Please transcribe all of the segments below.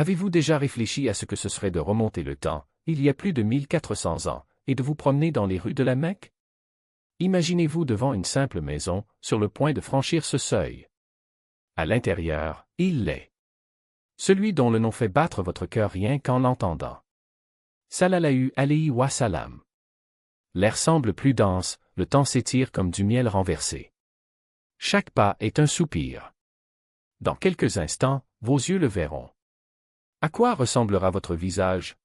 Avez-vous déjà réfléchi à ce que ce serait de remonter le temps, il y a plus de 1400 ans, et de vous promener dans les rues de la Mecque? Imaginez-vous devant une simple maison, sur le point de franchir ce seuil. À l'intérieur, il l'est. Celui dont le nom fait battre votre cœur rien qu'en l'entendant. Sallallahu alayhi wa salam. L'air semble plus dense, le temps s'étire comme du miel renversé. Chaque pas est un soupir. Dans quelques instants, vos yeux le verront. À quoi ressemblera votre visage?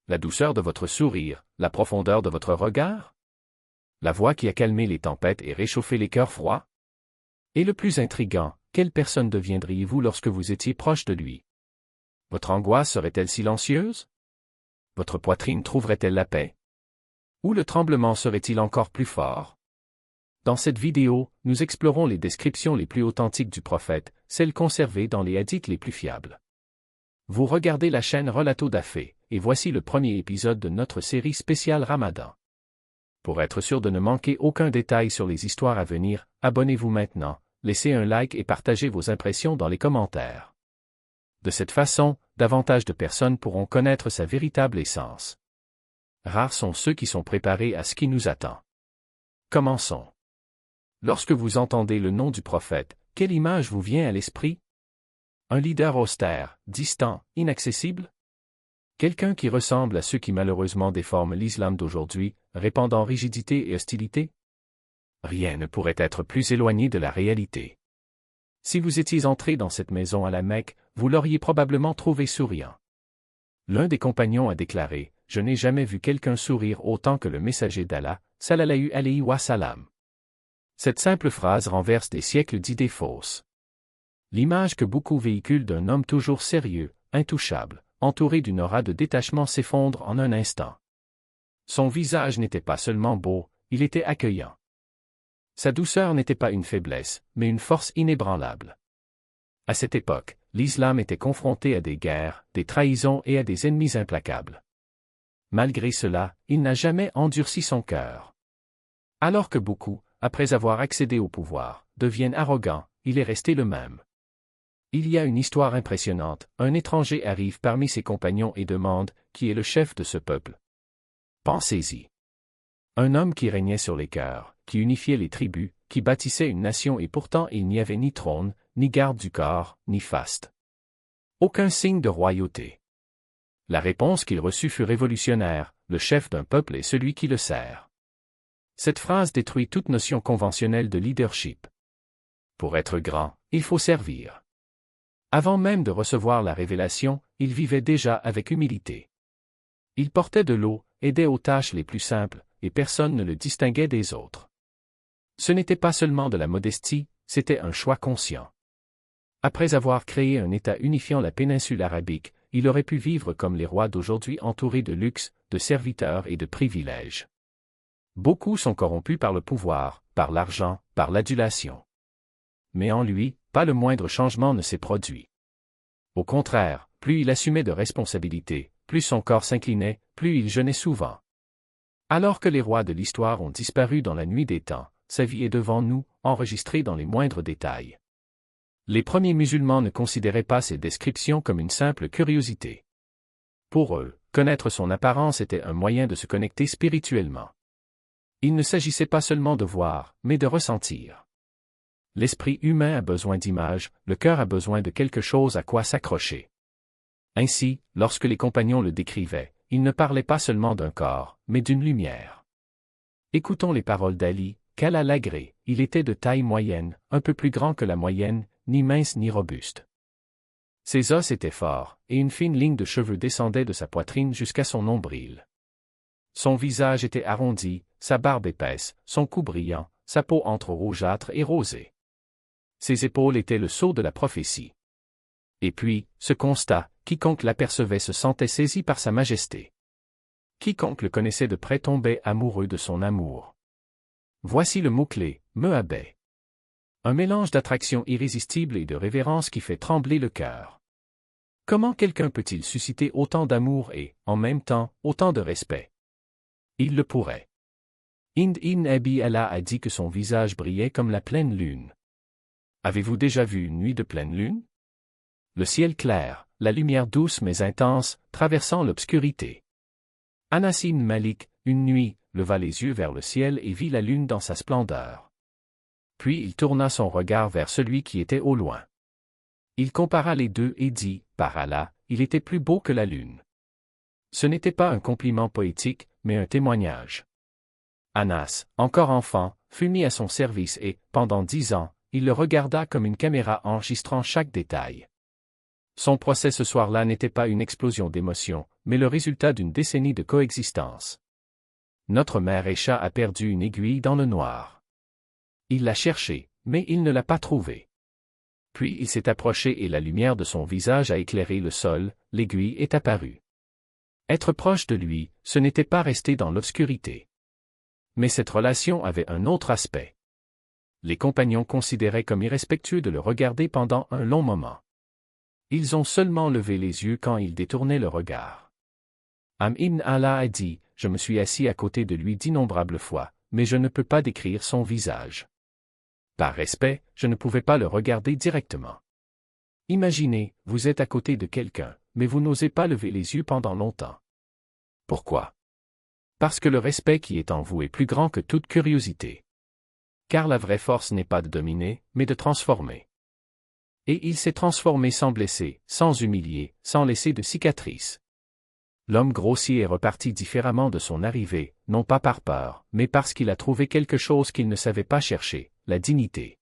La douceur de votre sourire, la profondeur de votre regard? La voix qui a calmé les tempêtes et réchauffé les cœurs froids? Et le plus intriguant, quelle personne deviendriez-vous lorsque vous étiez proche de lui? Votre angoisse serait-elle silencieuse? Votre poitrine trouverait-elle la paix? Ou le tremblement serait-il encore plus fort? Dans cette vidéo, nous explorons les descriptions les plus authentiques du prophète, celles conservées dans les hadiths les plus fiables. Vous regardez la chaîne Relato Dafé, et voici le premier épisode de notre série spéciale Ramadan. Pour être sûr de ne manquer aucun détail sur les histoires à venir, abonnez-vous maintenant, laissez un like et partagez vos impressions dans les commentaires. De cette façon, davantage de personnes pourront connaître sa véritable essence. Rares sont ceux qui sont préparés à ce qui nous attend. Commençons. Lorsque vous entendez le nom du prophète, quelle image vous vient à l'esprit? Un leader austère, distant, inaccessible? Quelqu'un qui ressemble à ceux qui malheureusement déforment l'islam d'aujourd'hui, répandant rigidité et hostilité? Rien ne pourrait être plus éloigné de la réalité. Si vous étiez entré dans cette maison à la Mecque, vous l'auriez probablement trouvé souriant. L'un des compagnons a déclaré: « Je n'ai jamais vu quelqu'un sourire autant que le messager d'Allah, sallallahu alayhi wa salam. » Cette simple phrase renverse des siècles d'idées fausses. L'image que beaucoup véhiculent d'un homme toujours sérieux, intouchable, entouré d'une aura de détachement s'effondre en un instant. Son visage n'était pas seulement beau, il était accueillant. Sa douceur n'était pas une faiblesse, mais une force inébranlable. À cette époque, l'islam était confronté à des guerres, des trahisons et à des ennemis implacables. Malgré cela, il n'a jamais endurci son cœur. Alors que beaucoup, après avoir accédé au pouvoir, deviennent arrogants, il est resté le même. Il y a une histoire impressionnante, un étranger arrive parmi ses compagnons et demande: « Qui est le chef de ce peuple ?» Pensez-y. Un homme qui régnait sur les cœurs, qui unifiait les tribus, qui bâtissait une nation et pourtant il n'y avait ni trône, ni garde du corps, ni faste. Aucun signe de royauté. La réponse qu'il reçut fut révolutionnaire: le chef d'un peuple est celui qui le sert. Cette phrase détruit toute notion conventionnelle de leadership. Pour être grand, il faut servir. Avant même de recevoir la révélation, il vivait déjà avec humilité. Il portait de l'eau, aidait aux tâches les plus simples, et personne ne le distinguait des autres. Ce n'était pas seulement de la modestie, c'était un choix conscient. Après avoir créé un État unifiant la péninsule arabique, il aurait pu vivre comme les rois d'aujourd'hui entourés de luxe, de serviteurs et de privilèges. Beaucoup sont corrompus par le pouvoir, par l'argent, par l'adulation. Mais en lui, pas le moindre changement ne s'est produit. Au contraire, plus il assumait de responsabilités, plus son corps s'inclinait, plus il jeûnait souvent. Alors que les rois de l'histoire ont disparu dans la nuit des temps, sa vie est devant nous, enregistrée dans les moindres détails. Les premiers musulmans ne considéraient pas ces descriptions comme une simple curiosité. Pour eux, connaître son apparence était un moyen de se connecter spirituellement. Il ne s'agissait pas seulement de voir, mais de ressentir. L'esprit humain a besoin d'images, le cœur a besoin de quelque chose à quoi s'accrocher. Ainsi, lorsque les compagnons le décrivaient, ils ne parlaient pas seulement d'un corps, mais d'une lumière. Écoutons les paroles d'Ali: « Qu'Allah l'agrée, il était de taille moyenne, un peu plus grand que la moyenne, ni mince ni robuste. Ses os étaient forts, et une fine ligne de cheveux descendait de sa poitrine jusqu'à son nombril. Son visage était arrondi, sa barbe épaisse, son cou brillant, sa peau entre rougeâtre et rosée. Ses épaules étaient le sceau de la prophétie. Et puis, ce constat, quiconque l'apercevait se sentait saisi par sa majesté. Quiconque le connaissait de près tombait amoureux de son amour. Voici le mot-clé: Mehabet. Un mélange d'attraction irrésistible et de révérence qui fait trembler le cœur. Comment quelqu'un peut-il susciter autant d'amour et, en même temps, autant de respect? Il le pourrait. Hind ibn Abi Allah a dit que son visage brillait comme la pleine lune. Avez-vous déjà vu une nuit de pleine lune? Le ciel clair, la lumière douce mais intense, traversant l'obscurité. Anas ibn Malik, une nuit, leva les yeux vers le ciel et vit la lune dans sa splendeur. Puis il tourna son regard vers celui qui était au loin. Il compara les deux et dit, par Allah, il était plus beau que la lune. Ce n'était pas un compliment poétique, mais un témoignage. Anas, encore enfant, fut mis à son service et, pendant 10 ans, il le regarda comme une caméra enregistrant chaque détail. Son procès ce soir-là n'était pas une explosion d'émotions, mais le résultat d'une décennie de coexistence. Notre mère Aïcha a perdu une aiguille dans le noir. Il l'a cherchée, mais il ne l'a pas trouvée. Puis il s'est approché et la lumière de son visage a éclairé le sol, l'aiguille est apparue. Être proche de lui, ce n'était pas rester dans l'obscurité. Mais cette relation avait un autre aspect. Les compagnons considéraient comme irrespectueux de le regarder pendant un long moment. Ils ont seulement levé les yeux quand il détournait le regard. Amr ibn Allah a dit, je me suis assis à côté de lui d'innombrables fois, mais je ne peux pas décrire son visage. Par respect, je ne pouvais pas le regarder directement. Imaginez, vous êtes à côté de quelqu'un, mais vous n'osez pas lever les yeux pendant longtemps. Pourquoi? Parce que le respect qui est en vous est plus grand que toute curiosité. Car la vraie force n'est pas de dominer, mais de transformer. Et il s'est transformé sans blesser, sans humilier, sans laisser de cicatrices. L'homme grossier est reparti différemment de son arrivée, non pas par peur, mais parce qu'il a trouvé quelque chose qu'il ne savait pas chercher, la dignité.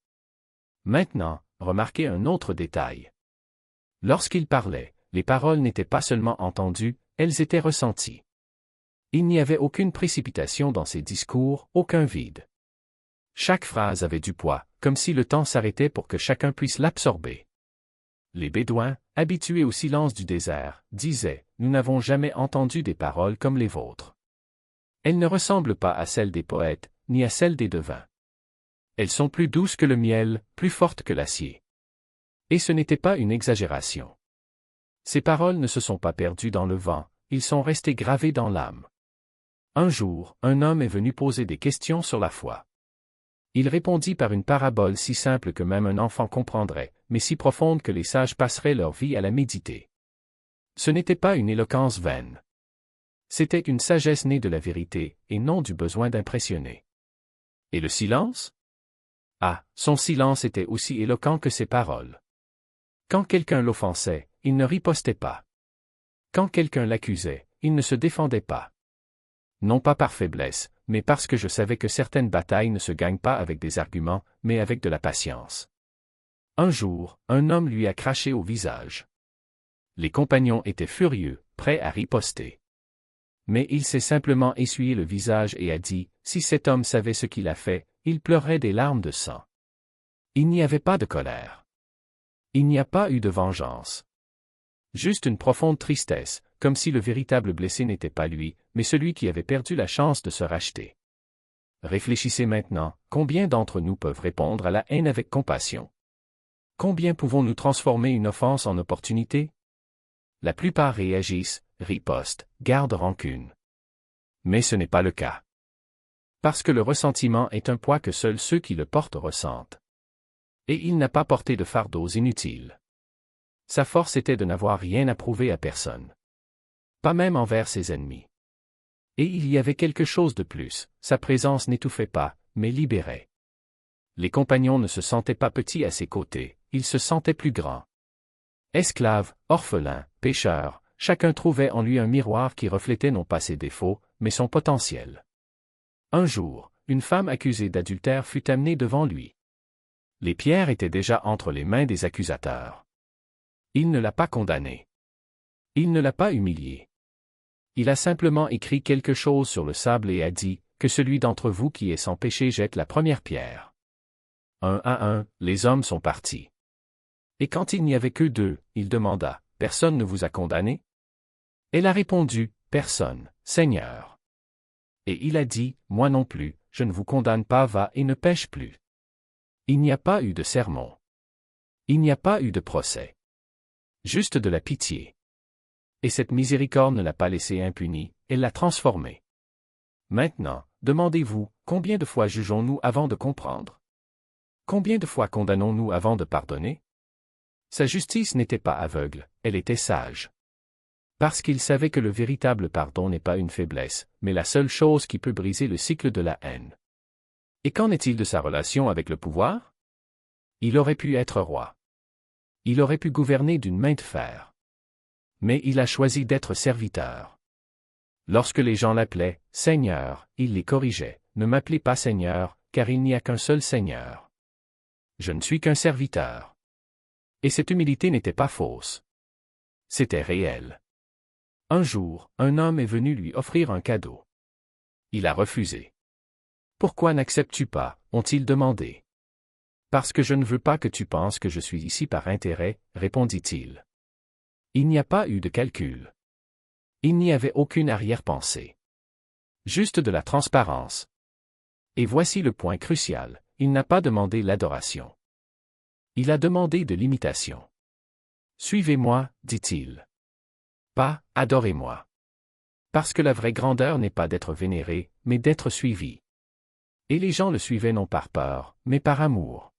Maintenant, remarquez un autre détail. Lorsqu'il parlait, les paroles n'étaient pas seulement entendues, elles étaient ressenties. Il n'y avait aucune précipitation dans ses discours, aucun vide. Chaque phrase avait du poids, comme si le temps s'arrêtait pour que chacun puisse l'absorber. Les Bédouins, habitués au silence du désert, disaient « Nous n'avons jamais entendu des paroles comme les vôtres. Elles ne ressemblent pas à celles des poètes, ni à celles des devins. Elles sont plus douces que le miel, plus fortes que l'acier. » Et ce n'était pas une exagération. Ces paroles ne se sont pas perdues dans le vent, ils sont restés gravés dans l'âme. Un jour, un homme est venu poser des questions sur la foi. Il répondit par une parabole si simple que même un enfant comprendrait, mais si profonde que les sages passeraient leur vie à la méditer. Ce n'était pas une éloquence vaine. C'était une sagesse née de la vérité, et non du besoin d'impressionner. Et le silence? Ah, son silence était aussi éloquent que ses paroles. Quand quelqu'un l'offensait, il ne ripostait pas. Quand quelqu'un l'accusait, il ne se défendait pas. Non pas par faiblesse, mais parce que je savais que certaines batailles ne se gagnent pas avec des arguments, mais avec de la patience. Un jour, un homme lui a craché au visage. Les compagnons étaient furieux, prêts à riposter. Mais il s'est simplement essuyé le visage et a dit, si cet homme savait ce qu'il a fait, il pleurerait des larmes de sang. Il n'y avait pas de colère. Il n'y a pas eu de vengeance. Juste une profonde tristesse, comme si le véritable blessé n'était pas lui, mais celui qui avait perdu la chance de se racheter. Réfléchissez maintenant, combien d'entre nous peuvent répondre à la haine avec compassion? Combien pouvons-nous transformer une offense en opportunité? La plupart réagissent, ripostent, gardent rancune. Mais ce n'est pas le cas. Parce que le ressentiment est un poids que seuls ceux qui le portent ressentent. Et il n'a pas porté de fardeaux inutiles. Sa force était de n'avoir rien à prouver à personne. Pas même envers ses ennemis. Et il y avait quelque chose de plus, sa présence n'étouffait pas, mais libérait. Les compagnons ne se sentaient pas petits à ses côtés, ils se sentaient plus grands. Esclaves, orphelins, pécheurs, chacun trouvait en lui un miroir qui reflétait non pas ses défauts, mais son potentiel. Un jour, une femme accusée d'adultère fut amenée devant lui. Les pierres étaient déjà entre les mains des accusateurs. Il ne l'a pas condamnée. Il ne l'a pas humiliée. Il a simplement écrit quelque chose sur le sable et a dit, que celui d'entre vous qui est sans péché jette la première pierre. Un à un, les hommes sont partis. Et quand il n'y avait que deux, il demanda, personne ne vous a condamné? Elle a répondu, personne, Seigneur. Et il a dit, moi non plus, je ne vous condamne pas, va et ne pêche plus. Il n'y a pas eu de sermon. Il n'y a pas eu de procès. Juste de la pitié. Et cette miséricorde ne l'a pas laissé impuni, elle l'a transformé. Maintenant, demandez-vous, combien de fois jugeons-nous avant de comprendre? Combien de fois condamnons-nous avant de pardonner? Sa justice n'était pas aveugle, elle était sage. Parce qu'il savait que le véritable pardon n'est pas une faiblesse, mais la seule chose qui peut briser le cycle de la haine. Et qu'en est-il de sa relation avec le pouvoir? Il aurait pu être roi. Il aurait pu gouverner d'une main de fer. Mais il a choisi d'être serviteur. Lorsque les gens l'appelaient « Seigneur », il les corrigeait. « Ne m'appelez pas Seigneur, car il n'y a qu'un seul Seigneur. Je ne suis qu'un serviteur. » Et cette humilité n'était pas fausse. C'était réel. Un jour, un homme est venu lui offrir un cadeau. Il a refusé. « Pourquoi n'acceptes-tu pas ?» ont-ils demandé. « Parce que je ne veux pas que tu penses que je suis ici par intérêt », répondit-il. Il n'y a pas eu de calcul. Il n'y avait aucune arrière-pensée. Juste de la transparence. Et voici le point crucial, il n'a pas demandé l'adoration. Il a demandé de l'imitation. « Suivez-moi », dit-il. Pas « adorez-moi ». Parce que la vraie grandeur n'est pas d'être vénéré, mais d'être suivi. Et les gens le suivaient non par peur, mais par amour.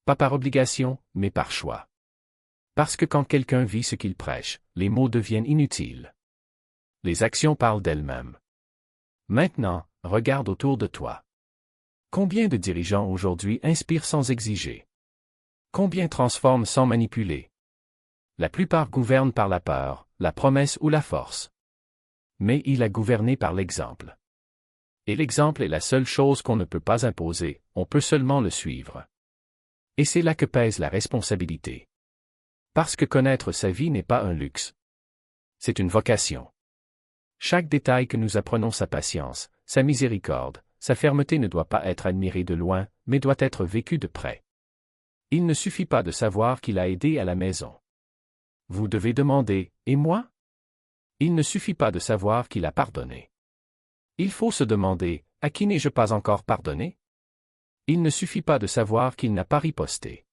Pas par obligation, mais par choix. Parce que quand quelqu'un vit ce qu'il prêche, les mots deviennent inutiles. Les actions parlent d'elles-mêmes. Maintenant, regarde autour de toi. Combien de dirigeants aujourd'hui inspirent sans exiger? Combien transforment sans manipuler? La plupart gouvernent par la peur, la promesse ou la force. Mais il a gouverné par l'exemple. Et l'exemple est la seule chose qu'on ne peut pas imposer, on peut seulement le suivre. Et c'est là que pèse la responsabilité. Parce que connaître sa vie n'est pas un luxe. C'est une vocation. Chaque détail que nous apprenons, sa patience, sa miséricorde, sa fermeté ne doit pas être admiré de loin, mais doit être vécu de près. Il ne suffit pas de savoir qu'il a aidé à la maison. Vous devez demander, et moi? Il ne suffit pas de savoir qu'il a pardonné. Il faut se demander, à qui n'ai-je pas encore pardonné? Il ne suffit pas de savoir qu'il n'a pas riposté.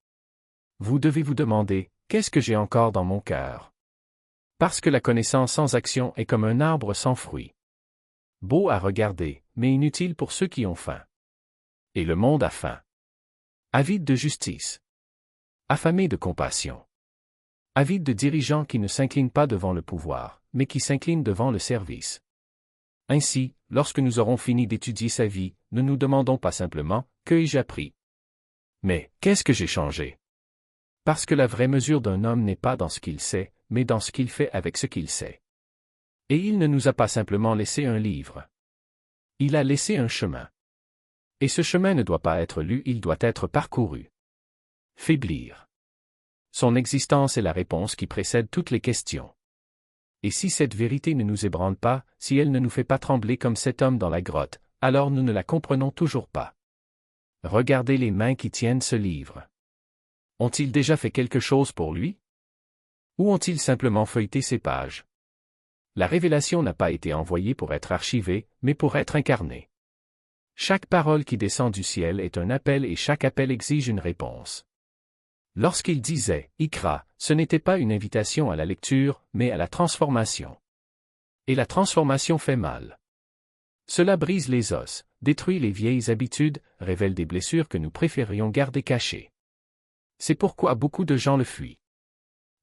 Vous devez vous demander, qu'est-ce que j'ai encore dans mon cœur? Parce que la connaissance sans action est comme un arbre sans fruit. Beau à regarder, mais inutile pour ceux qui ont faim. Et le monde a faim. Avide de justice. Affamé de compassion. Avide de dirigeants qui ne s'inclinent pas devant le pouvoir, mais qui s'inclinent devant le service. Ainsi, lorsque nous aurons fini d'étudier sa vie, ne nous demandons pas simplement « que ai-je appris ?» Mais « qu'est-ce que j'ai changé ?» Parce que la vraie mesure d'un homme n'est pas dans ce qu'il sait, mais dans ce qu'il fait avec ce qu'il sait. Et il ne nous a pas simplement laissé un livre. Il a laissé un chemin. Et ce chemin ne doit pas être lu, il doit être parcouru. Faiblir. Son existence est la réponse qui précède toutes les questions. Et si cette vérité ne nous ébranle pas, si elle ne nous fait pas trembler comme cet homme dans la grotte, alors nous ne la comprenons toujours pas. Regardez les mains qui tiennent ce livre. Ont-ils déjà fait quelque chose pour lui? Ou ont-ils simplement feuilleté ces pages? La révélation n'a pas été envoyée pour être archivée, mais pour être incarnée. Chaque parole qui descend du ciel est un appel et chaque appel exige une réponse. Lorsqu'il disait « Ikra », ce n'était pas une invitation à la lecture, mais à la transformation. Et la transformation fait mal. Cela brise les os, détruit les vieilles habitudes, révèle des blessures que nous préférions garder cachées. C'est pourquoi beaucoup de gens le fuient.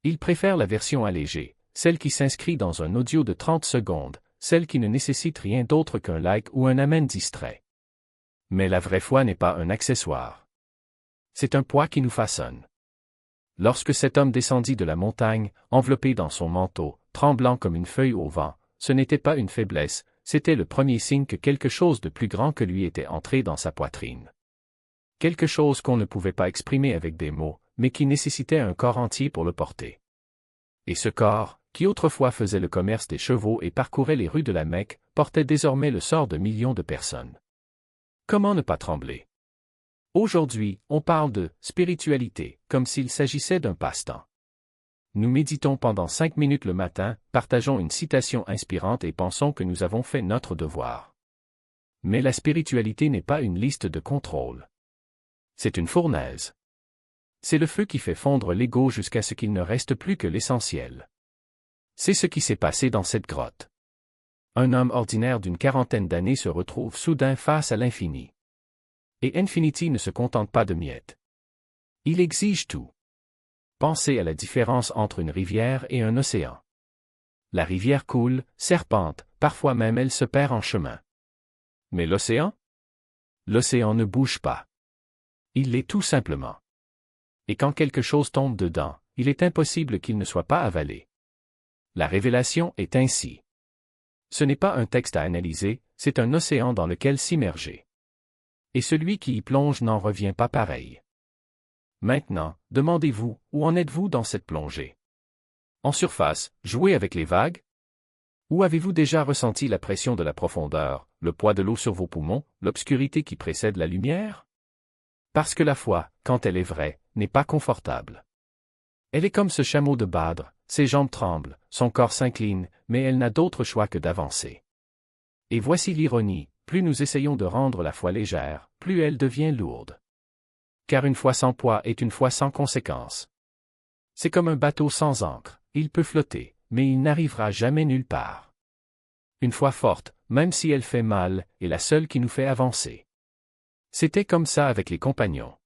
Ils préfèrent la version allégée, celle qui s'inscrit dans un audio de 30 secondes, celle qui ne nécessite rien d'autre qu'un like ou un amen distrait. Mais la vraie foi n'est pas un accessoire. C'est un poids qui nous façonne. Lorsque cet homme descendit de la montagne, enveloppé dans son manteau, tremblant comme une feuille au vent, ce n'était pas une faiblesse, c'était le premier signe que quelque chose de plus grand que lui était entré dans sa poitrine. Quelque chose qu'on ne pouvait pas exprimer avec des mots, mais qui nécessitait un corps entier pour le porter. Et ce corps, qui autrefois faisait le commerce des chevaux et parcourait les rues de la Mecque, portait désormais le sort de millions de personnes. Comment ne pas trembler? Aujourd'hui, on parle de spiritualité, comme s'il s'agissait d'un passe-temps. Nous méditons pendant 5 minutes le matin, partageons une citation inspirante et pensons que nous avons fait notre devoir. Mais la spiritualité n'est pas une liste de contrôle. C'est une fournaise. C'est le feu qui fait fondre l'ego jusqu'à ce qu'il ne reste plus que l'essentiel. C'est ce qui s'est passé dans cette grotte. Un homme ordinaire d'une quarantaine d'années se retrouve soudain face à l'infini. Et Infinity ne se contente pas de miettes. Il exige tout. Pensez à la différence entre une rivière et un océan. La rivière coule, serpente, parfois même elle se perd en chemin. Mais l'océan? L'océan ne bouge pas. Il l'est tout simplement. Et quand quelque chose tombe dedans, il est impossible qu'il ne soit pas avalé. La révélation est ainsi. Ce n'est pas un texte à analyser, c'est un océan dans lequel s'immerger. Et celui qui y plonge n'en revient pas pareil. Maintenant, demandez-vous, où en êtes-vous dans cette plongée? En surface, jouez avec les vagues? Ou avez-vous déjà ressenti la pression de la profondeur, le poids de l'eau sur vos poumons, l'obscurité qui précède la lumière? Parce que la foi, quand elle est vraie, n'est pas confortable. Elle est comme ce chameau de Badre, ses jambes tremblent, son corps s'incline, mais elle n'a d'autre choix que d'avancer. Et voici l'ironie, plus nous essayons de rendre la foi légère, plus elle devient lourde. Car une foi sans poids est une foi sans conséquence. C'est comme un bateau sans ancre, il peut flotter, mais il n'arrivera jamais nulle part. Une foi forte, même si elle fait mal, est la seule qui nous fait avancer. C'était comme ça avec les compagnons.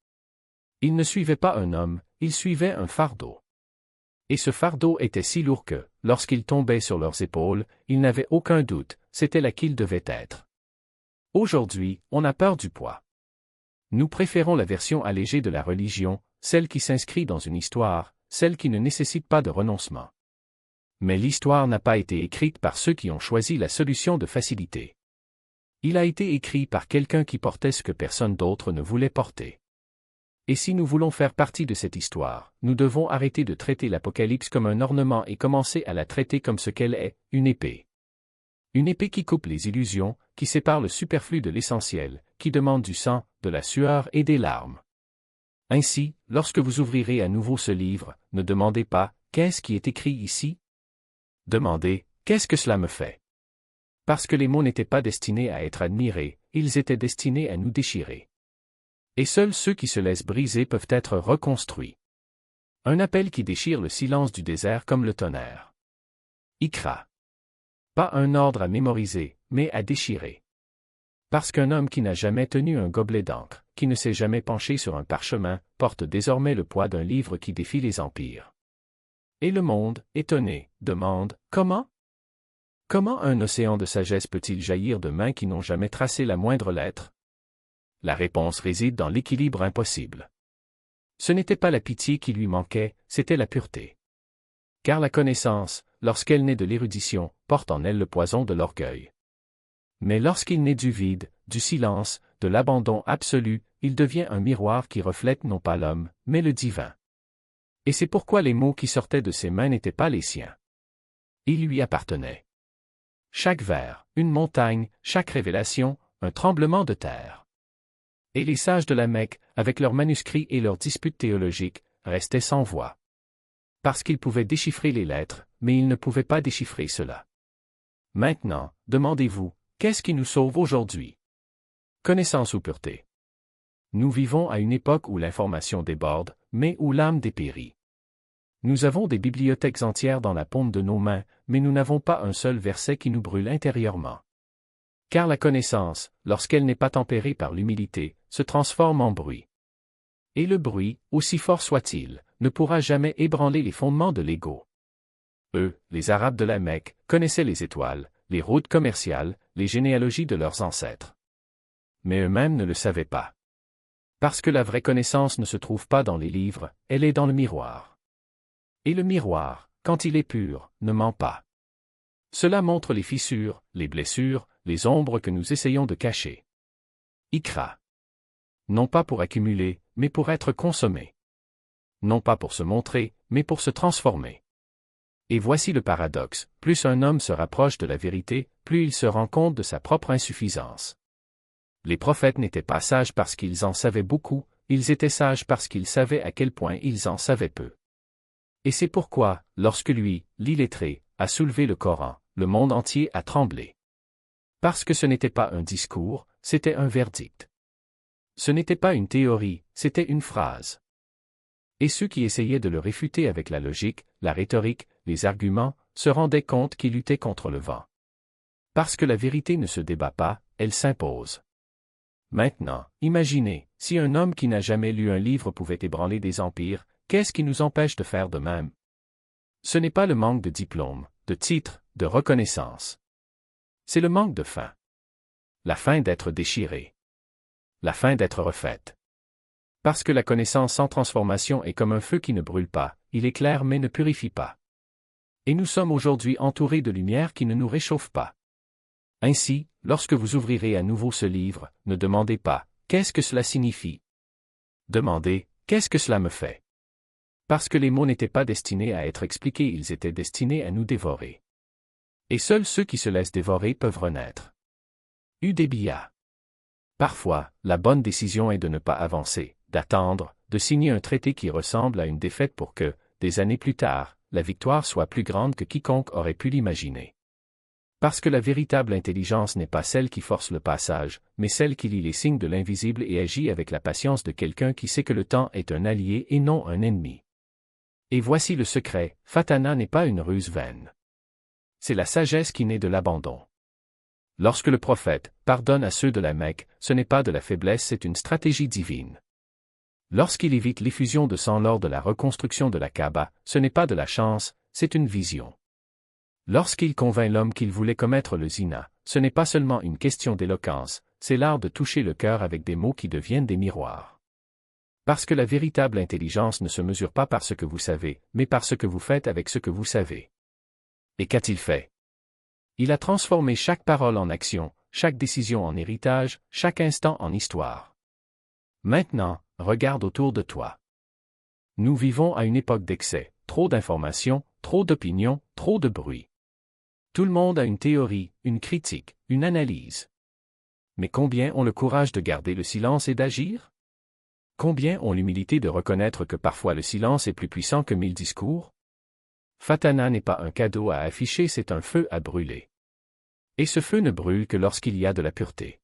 Ils ne suivaient pas un homme, ils suivaient un fardeau. Et ce fardeau était si lourd que, lorsqu'il tombait sur leurs épaules, ils n'avaient aucun doute, c'était là qu'ils devaient être. Aujourd'hui, on a peur du poids. Nous préférons la version allégée de la religion, celle qui s'inscrit dans une histoire, celle qui ne nécessite pas de renoncement. Mais l'histoire n'a pas été écrite par ceux qui ont choisi la solution de facilité. Il a été écrit par quelqu'un qui portait ce que personne d'autre ne voulait porter. Et si nous voulons faire partie de cette histoire, nous devons arrêter de traiter l'Apocalypse comme un ornement et commencer à la traiter comme ce qu'elle est, une épée. Une épée qui coupe les illusions, qui sépare le superflu de l'essentiel, qui demande du sang, de la sueur et des larmes. Ainsi, lorsque vous ouvrirez à nouveau ce livre, ne demandez pas « Qu'est-ce qui est écrit ici ?» Demandez « Qu'est-ce que cela me fait ?» Parce que les mots n'étaient pas destinés à être admirés, ils étaient destinés à nous déchirer. Et seuls ceux qui se laissent briser peuvent être reconstruits. Un appel qui déchire le silence du désert comme le tonnerre. Ikra. Pas un ordre à mémoriser, mais à déchirer. Parce qu'un homme qui n'a jamais tenu un gobelet d'encre, qui ne s'est jamais penché sur un parchemin, porte désormais le poids d'un livre qui défie les empires. Et le monde, étonné, demande « Comment ? Comment un océan de sagesse peut-il jaillir de mains qui n'ont jamais tracé la moindre lettre ?» La réponse réside dans l'équilibre impossible. Ce n'était pas la pitié qui lui manquait, c'était la pureté. Car la connaissance, lorsqu'elle naît de l'érudition, porte en elle le poison de l'orgueil. Mais lorsqu'il naît du vide, du silence, de l'abandon absolu, il devient un miroir qui reflète non pas l'homme, mais le divin. Et c'est pourquoi les mots qui sortaient de ses mains n'étaient pas les siens. Ils lui appartenaient. Chaque vers, une montagne, chaque révélation, un tremblement de terre. Et les sages de la Mecque, avec leurs manuscrits et leurs disputes théologiques, restaient sans voix. Parce qu'ils pouvaient déchiffrer les lettres, mais ils ne pouvaient pas déchiffrer cela. Maintenant, demandez-vous, qu'est-ce qui nous sauve aujourd'hui? Connaissance ou pureté? Nous vivons à une époque où l'information déborde, mais où l'âme dépérit. Nous avons des bibliothèques entières dans la paume de nos mains, mais nous n'avons pas un seul verset qui nous brûle intérieurement. Car la connaissance, lorsqu'elle n'est pas tempérée par l'humilité, se transforme en bruit. Et le bruit, aussi fort soit-il, ne pourra jamais ébranler les fondements de l'ego. Eux, les Arabes de la Mecque, connaissaient les étoiles, les routes commerciales, les généalogies de leurs ancêtres. Mais eux-mêmes ne le savaient pas. Parce que la vraie connaissance ne se trouve pas dans les livres, elle est dans le miroir. Et le miroir, quand il est pur, ne ment pas. Cela montre les fissures, les blessures, les ombres que nous essayons de cacher. Ikra. Non pas pour accumuler, mais pour être consommé. Non pas pour se montrer, mais pour se transformer. Et voici le paradoxe, plus un homme se rapproche de la vérité, plus il se rend compte de sa propre insuffisance. Les prophètes n'étaient pas sages parce qu'ils en savaient beaucoup, ils étaient sages parce qu'ils savaient à quel point ils en savaient peu. Et c'est pourquoi, lorsque lui, l'illettré, a soulevé le Coran, le monde entier a tremblé. Parce que ce n'était pas un discours, c'était un verdict. Ce n'était pas une théorie, c'était une phrase. Et ceux qui essayaient de le réfuter avec la logique, la rhétorique, les arguments, se rendaient compte qu'ils luttaient contre le vent. Parce que la vérité ne se débat pas, elle s'impose. Maintenant, imaginez, si un homme qui n'a jamais lu un livre pouvait ébranler des empires, qu'est-ce qui nous empêche de faire de même? Ce n'est pas le manque de diplôme, de titre, de reconnaissance. C'est le manque de faim. La faim d'être déchirée. La faim d'être refaite. Parce que la connaissance sans transformation est comme un feu qui ne brûle pas, il éclaire mais ne purifie pas. Et nous sommes aujourd'hui entourés de lumière qui ne nous réchauffe pas. Ainsi, lorsque vous ouvrirez à nouveau ce livre, ne demandez pas « Qu'est-ce que cela signifie ?» Demandez « Qu'est-ce que cela me fait ?» Parce que les mots n'étaient pas destinés à être expliqués, ils étaient destinés à nous dévorer. Et seuls ceux qui se laissent dévorer peuvent renaître. Udébia. Parfois, la bonne décision est de ne pas avancer, d'attendre, de signer un traité qui ressemble à une défaite pour que, des années plus tard, la victoire soit plus grande que quiconque aurait pu l'imaginer. Parce que la véritable intelligence n'est pas celle qui force le passage, mais celle qui lit les signes de l'invisible et agit avec la patience de quelqu'un qui sait que le temps est un allié et non un ennemi. Et voici le secret, Fatana n'est pas une ruse vaine. C'est la sagesse qui naît de l'abandon. Lorsque le prophète pardonne à ceux de la Mecque, ce n'est pas de la faiblesse, c'est une stratégie divine. Lorsqu'il évite l'effusion de sang lors de la reconstruction de la Kaaba, ce n'est pas de la chance, c'est une vision. Lorsqu'il convainc l'homme qu'il voulait commettre le zina, ce n'est pas seulement une question d'éloquence, c'est l'art de toucher le cœur avec des mots qui deviennent des miroirs. Parce que la véritable intelligence ne se mesure pas par ce que vous savez, mais par ce que vous faites avec ce que vous savez. Et qu'a-t-il fait? Il a transformé chaque parole en action, chaque décision en héritage, chaque instant en histoire. Maintenant, regarde autour de toi. Nous vivons à une époque d'excès, trop d'informations, trop d'opinions, trop de bruit. Tout le monde a une théorie, une critique, une analyse. Mais combien ont le courage de garder le silence et d'agir? Combien ont l'humilité de reconnaître que parfois le silence est plus puissant que 1000 discours? Fatana n'est pas un cadeau à afficher, c'est un feu à brûler. Et ce feu ne brûle que lorsqu'il y a de la pureté.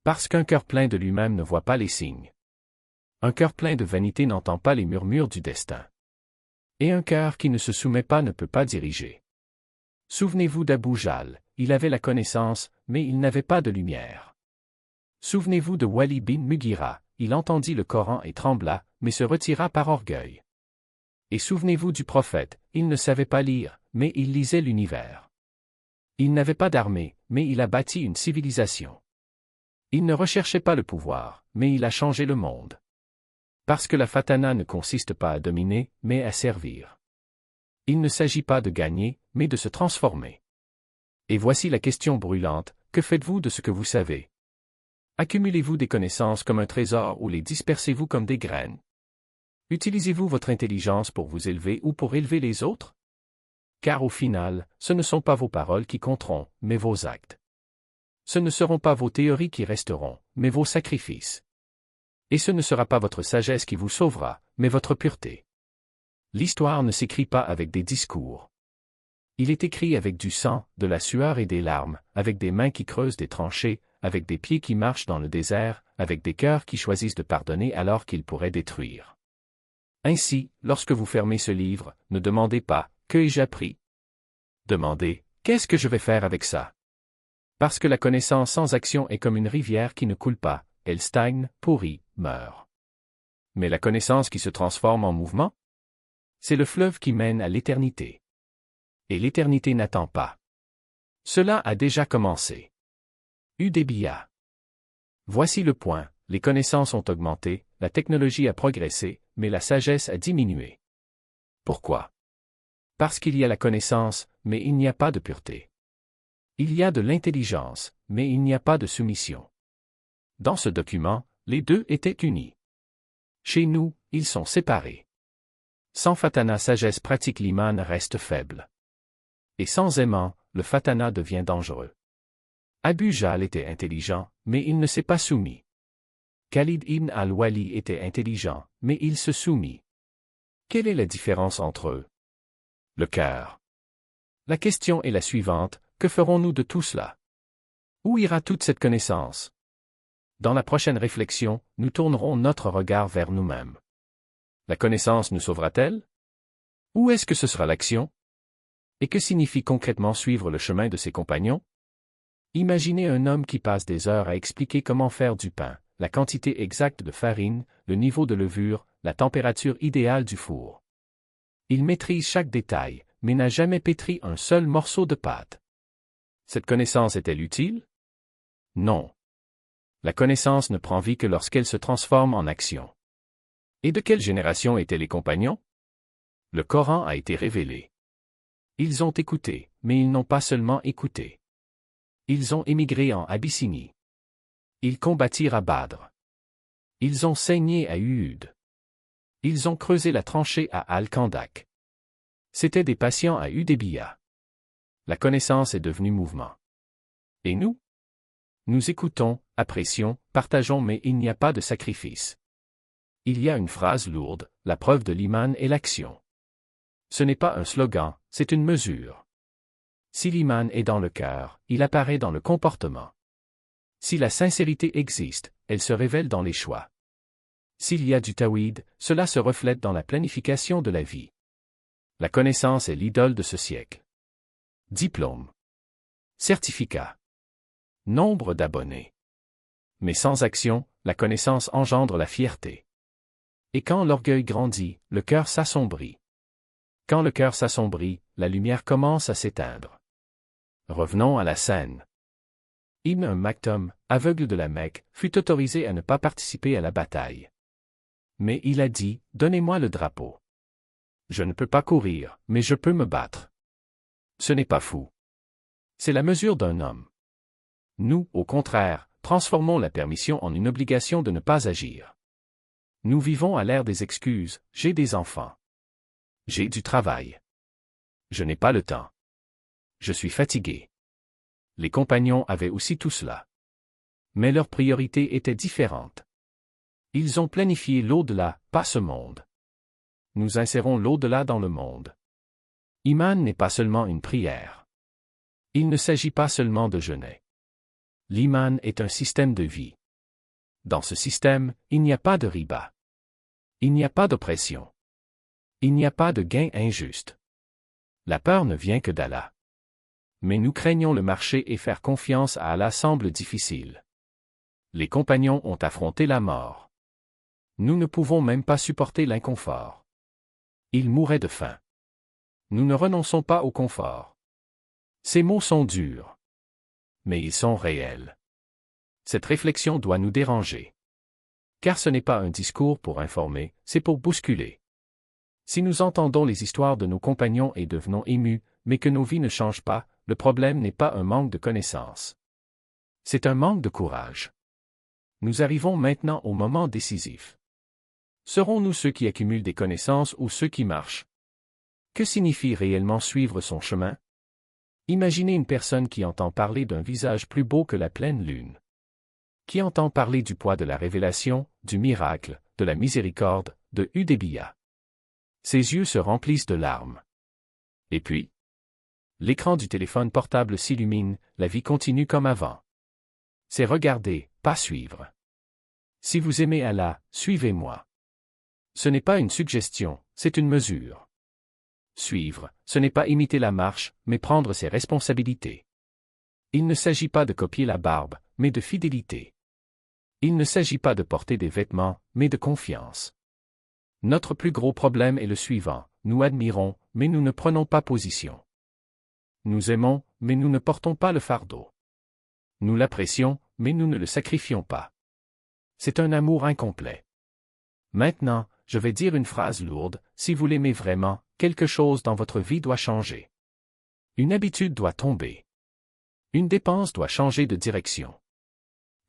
Parce qu'un cœur plein de lui-même ne voit pas les signes. Un cœur plein de vanité n'entend pas les murmures du destin. Et un cœur qui ne se soumet pas ne peut pas diriger. Souvenez-vous d'Abou Jahl, il avait la connaissance, mais il n'avait pas de lumière. Souvenez-vous de Walid bin Mughira, il entendit le Coran et trembla, mais se retira par orgueil. Et souvenez-vous du prophète, il ne savait pas lire, mais il lisait l'univers. Il n'avait pas d'armée, mais il a bâti une civilisation. Il ne recherchait pas le pouvoir, mais il a changé le monde. Parce que la fatana ne consiste pas à dominer, mais à servir. Il ne s'agit pas de gagner, mais de se transformer. Et voici la question brûlante, que faites-vous de ce que vous savez? Accumulez-vous des connaissances comme un trésor ou les dispersez-vous comme des graines? Utilisez-vous votre intelligence pour vous élever ou pour élever les autres? Car au final, ce ne sont pas vos paroles qui compteront, mais vos actes. Ce ne seront pas vos théories qui resteront, mais vos sacrifices. Et ce ne sera pas votre sagesse qui vous sauvera, mais votre pureté. L'histoire ne s'écrit pas avec des discours. Il est écrit avec du sang, de la sueur et des larmes, avec des mains qui creusent des tranchées, avec des pieds qui marchent dans le désert, avec des cœurs qui choisissent de pardonner alors qu'ils pourraient détruire. Ainsi, lorsque vous fermez ce livre, ne demandez pas « Que ai-je appris ?» Demandez « Qu'est-ce que je vais faire avec ça ?» Parce que la connaissance sans action est comme une rivière qui ne coule pas, elle stagne, pourrit, meurt. Mais la connaissance qui se transforme en mouvement? C'est le fleuve qui mène à l'éternité. Et l'éternité n'attend pas. Cela a déjà commencé. Udébia. Voici le point, les connaissances ont augmenté, la technologie a progressé, mais la sagesse a diminué. Pourquoi? Parce qu'il y a la connaissance, mais il n'y a pas de pureté. Il y a de l'intelligence, mais il n'y a pas de soumission. Dans ce document, les deux étaient unis. Chez nous, ils sont séparés. Sans fatana sagesse pratique l'iman reste faible. Et sans aimant, le fatana devient dangereux. Abu Jahl était intelligent, mais il ne s'est pas soumis. Khalid ibn al-Wali était intelligent, mais il se soumit. Quelle est la différence entre eux? Le cœur. La question est la suivante, que ferons-nous de tout cela? Où ira toute cette connaissance? Dans la prochaine réflexion, nous tournerons notre regard vers nous-mêmes. La connaissance nous sauvera-t-elle? Où est-ce que ce sera l'action? Et que signifie concrètement suivre le chemin de ses compagnons? Imaginez un homme qui passe des heures à expliquer comment faire du pain, la quantité exacte de farine, le niveau de levure, la température idéale du four. Il maîtrise chaque détail, mais n'a jamais pétri un seul morceau de pâte. Cette connaissance est-elle utile? Non. La connaissance ne prend vie que lorsqu'elle se transforme en action. Et de quelle génération étaient les compagnons? Le Coran a été révélé. Ils ont écouté, mais ils n'ont pas seulement écouté. Ils ont émigré en Abyssinie. Ils combattirent à Badr. Ils ont saigné à Uhud. Ils ont creusé la tranchée à Al-Khandak. C'étaient des patients à Hudaybiya. La connaissance est devenue mouvement. Et nous? Nous écoutons, apprécions, partageons, mais il n'y a pas de sacrifice. Il y a une phrase lourde, la preuve de l'iman est l'action. Ce n'est pas un slogan, c'est une mesure. Si l'iman est dans le cœur, il apparaît dans le comportement. Si la sincérité existe, elle se révèle dans les choix. S'il y a du tawhid, cela se reflète dans la planification de la vie. La connaissance est l'idole de ce siècle. Diplôme. Certificat. Nombre d'abonnés. Mais sans action, la connaissance engendre la fierté. Et quand l'orgueil grandit, le cœur s'assombrit. Quand le cœur s'assombrit, la lumière commence à s'éteindre. Revenons à la scène. Ibn Maktoum, aveugle de la Mecque, fut autorisé à ne pas participer à la bataille. Mais il a dit, « Donnez-moi le drapeau. Je ne peux pas courir, mais je peux me battre. » Ce n'est pas fou. C'est la mesure d'un homme. Nous, au contraire, transformons la permission en une obligation de ne pas agir. Nous vivons à l'ère des excuses, j'ai des enfants. J'ai du travail. Je n'ai pas le temps. Je suis fatigué. Les compagnons avaient aussi tout cela. Mais leurs priorités étaient différentes. Ils ont planifié l'au-delà, pas ce monde. Nous insérons l'au-delà dans le monde. Iman n'est pas seulement une prière. Il ne s'agit pas seulement de jeûner. L'iman est un système de vie. Dans ce système, il n'y a pas de riba. Il n'y a pas d'oppression. Il n'y a pas de gain injuste. La peur ne vient que d'Allah. Mais nous craignons le marché et faire confiance à Allah semble difficile. Les compagnons ont affronté la mort. Nous ne pouvons même pas supporter l'inconfort. Ils mouraient de faim. Nous ne renonçons pas au confort. Ces mots sont durs. Mais ils sont réels. Cette réflexion doit nous déranger. Car ce n'est pas un discours pour informer, c'est pour bousculer. Si nous entendons les histoires de nos compagnons et devenons émus, mais que nos vies ne changent pas, le problème n'est pas un manque de connaissances. C'est un manque de courage. Nous arrivons maintenant au moment décisif. Serons-nous ceux qui accumulent des connaissances ou ceux qui marchent? Que signifie réellement suivre son chemin? Imaginez une personne qui entend parler d'un visage plus beau que la pleine lune. Qui entend parler du poids de la révélation, du miracle, de la miséricorde, de Hudaybiya. Ses yeux se remplissent de larmes. Et puis? L'écran du téléphone portable s'illumine, la vie continue comme avant. C'est regarder, pas suivre. Si vous aimez Allah, suivez-moi. Ce n'est pas une suggestion, c'est une mesure. Suivre, ce n'est pas imiter la marche, mais prendre ses responsabilités. Il ne s'agit pas de copier la barbe, mais de fidélité. Il ne s'agit pas de porter des vêtements, mais de confiance. Notre plus gros problème est le suivant, nous admirons, mais nous ne prenons pas position. Nous aimons, mais nous ne portons pas le fardeau. Nous l'apprécions, mais nous ne le sacrifions pas. C'est un amour incomplet. Maintenant, je vais dire une phrase lourde, si vous l'aimez vraiment, quelque chose dans votre vie doit changer. Une habitude doit tomber. Une dépense doit changer de direction.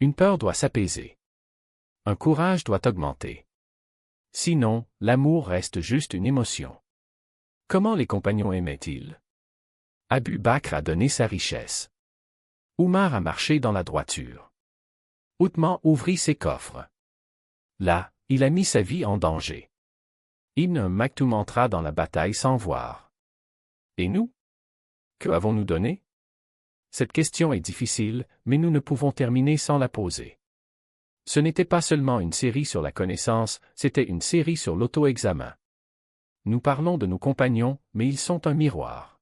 Une peur doit s'apaiser. Un courage doit augmenter. Sinon, l'amour reste juste une émotion. Comment les compagnons aimaient-ils? Abu Bakr a donné sa richesse. Oumar a marché dans la droiture. Othman ouvrit ses coffres. Là, il a mis sa vie en danger. Ibn Maktoum entra dans la bataille sans voir. Et nous? Que avons-nous donné? Cette question est difficile, mais nous ne pouvons terminer sans la poser. Ce n'était pas seulement une série sur la connaissance, c'était une série sur l'auto-examen. Nous parlons de nos compagnons, mais ils sont un miroir.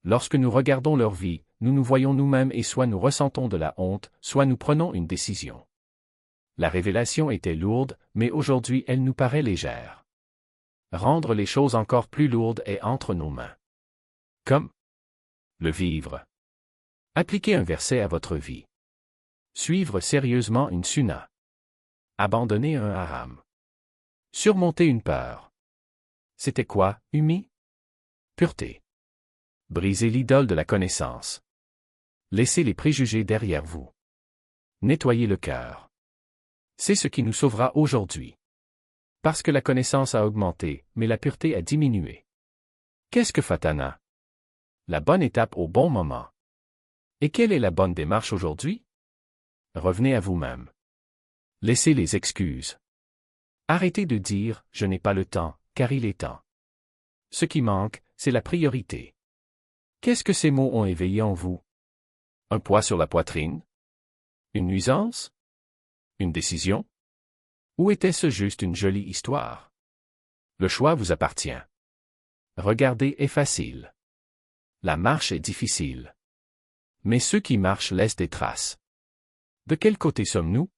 Lorsque nous regardons leur vie, nous nous voyons nous-mêmes et soit nous ressentons de la honte, soit nous prenons une décision. La révélation était lourde, mais aujourd'hui elle nous paraît légère. Rendre les choses encore plus lourdes est entre nos mains. Comme le vivre. Appliquer un verset à votre vie. Suivre sérieusement une sunna. Abandonner un haram. Surmonter une peur. C'était quoi, Umi? Pureté. Briser l'idole de la connaissance. Laissez les préjugés derrière vous. Nettoyez le cœur. C'est ce qui nous sauvera aujourd'hui. Parce que la connaissance a augmenté, mais la pureté a diminué. Qu'est-ce que Fatana? La bonne étape au bon moment. Et quelle est la bonne démarche aujourd'hui? Revenez à vous-même. Laissez les excuses. Arrêtez de dire « je n'ai pas le temps », car il est temps. Ce qui manque, c'est la priorité. Qu'est-ce que ces mots ont éveillé en vous? Un poids sur la poitrine? Une nuisance? Une décision? Ou était-ce juste une jolie histoire? Le choix vous appartient. Regarder est facile. La marche est difficile. Mais ceux qui marchent laissent des traces. De quel côté sommes-nous?